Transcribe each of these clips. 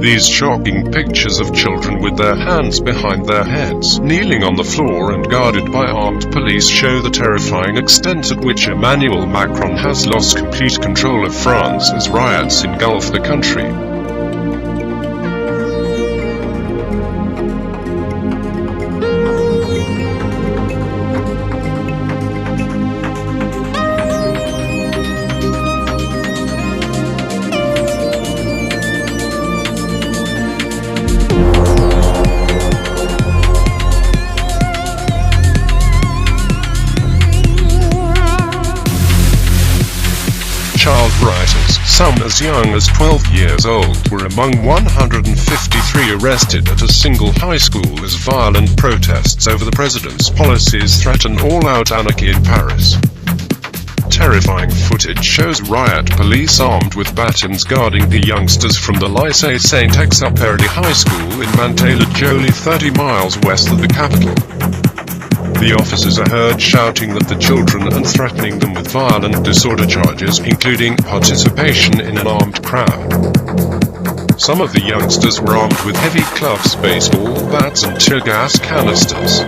These shocking pictures of children with their hands behind their heads, kneeling on the floor and guarded by armed police show the terrifying extent at which Emmanuel Macron has lost complete control of France as riots engulf the country. Child rioters, some as young as 12 years old, were among 153 arrested at a single high school as violent protests over the president's policies threaten all-out anarchy in Paris. Terrifying footage shows riot police armed with batons guarding the youngsters from the Lycée Saint-Exupéry High School in Mantes-la-Jolie, 30 miles west of the capital. The officers are heard shouting at the children and threatening them with violent disorder charges, including participation in an armed crowd. Some of the youngsters were armed with heavy clubs, baseball bats and tear gas canisters.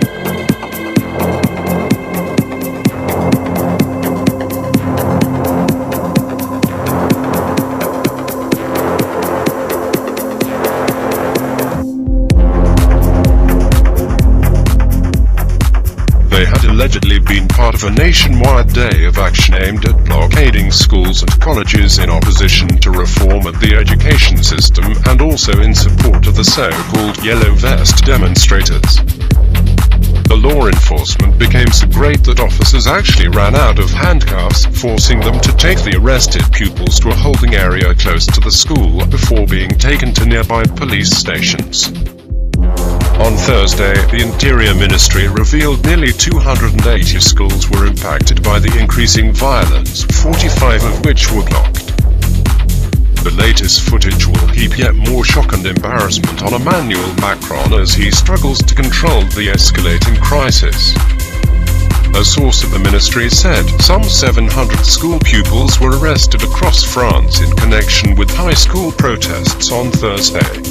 They had allegedly been part of a nationwide day of action aimed at blockading schools and colleges in opposition to reform of the education system and also in support of the so-called Yellow Vest demonstrators. The law enforcement became so great that officers actually ran out of handcuffs, forcing them to take the arrested pupils to a holding area close to the school before being taken to nearby police stations. On Thursday, the Interior Ministry revealed nearly 280 schools were impacted by the increasing violence, 45 of which were blocked. The latest footage will heap yet more shock and embarrassment on Emmanuel Macron as he struggles to control the escalating crisis. A source at the ministry said some 700 school pupils were arrested across France in connection with high school protests on Thursday.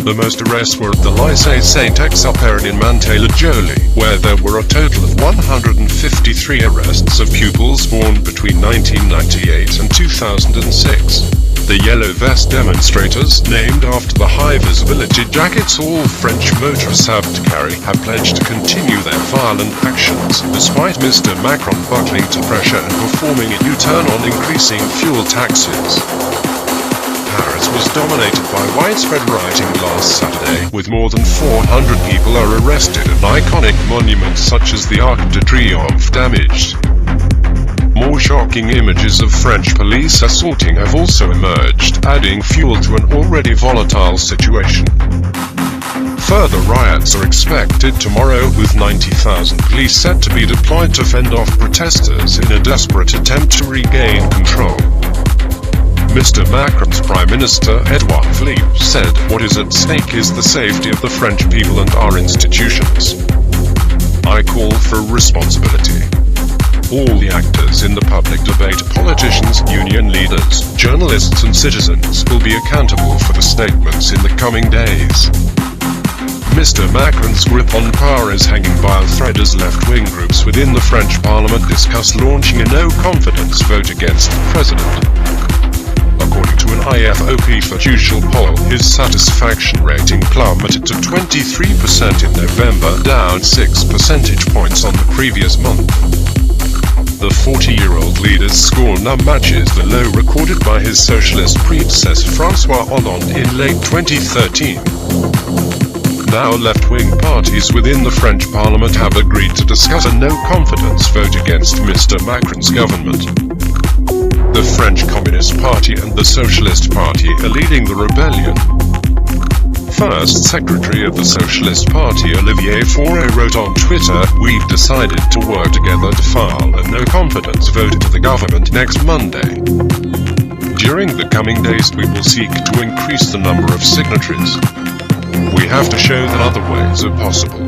The most arrests were at the Lycée Saint-Exupéry in Mantes-la-Jolie, where there were a total of 153 arrests of pupils born between 1998 and 2006. The Yellow Vest demonstrators, named after the high-visibility jackets all French motorists have to carry, have pledged to continue their violent actions, despite Mr. Macron buckling to pressure and performing a U-turn on increasing fuel taxes. Paris was dominated by widespread rioting last Saturday, with more than 400 people are arrested and iconic monuments such as the Arc de Triomphe damaged. More shocking images of French police assaulting have also emerged, adding fuel to an already volatile situation. Further riots are expected tomorrow, with 90,000 police set to be deployed to fend off protesters in a desperate attempt to regain control. Mr. Macron's Prime Minister, Edouard Philippe, said, "What is at stake is the safety of the French people and our institutions. I call for responsibility. All the actors in the public debate, politicians, union leaders, journalists and citizens, will be accountable for the statements in the coming days." Mr. Macron's grip on power is hanging by a thread as left-wing groups within the French Parliament discuss launching a no-confidence vote against the president. According to an IFOP Fiducial poll, his satisfaction rating plummeted to 23% in November, down 6 percentage points on the previous month. The 40-year-old leader's score now matches the low recorded by his socialist predecessor François Hollande in late 2013. Now left-wing parties within the French Parliament have agreed to discuss a no-confidence vote against Mr. Macron's government. The French Communist Party and the Socialist Party are leading the rebellion. First Secretary of the Socialist Party Olivier Faure wrote on Twitter, "We've decided to work together to file a no-confidence vote to the government next Monday. During the coming days we will seek to increase the number of signatories. We have to show that other ways are possible."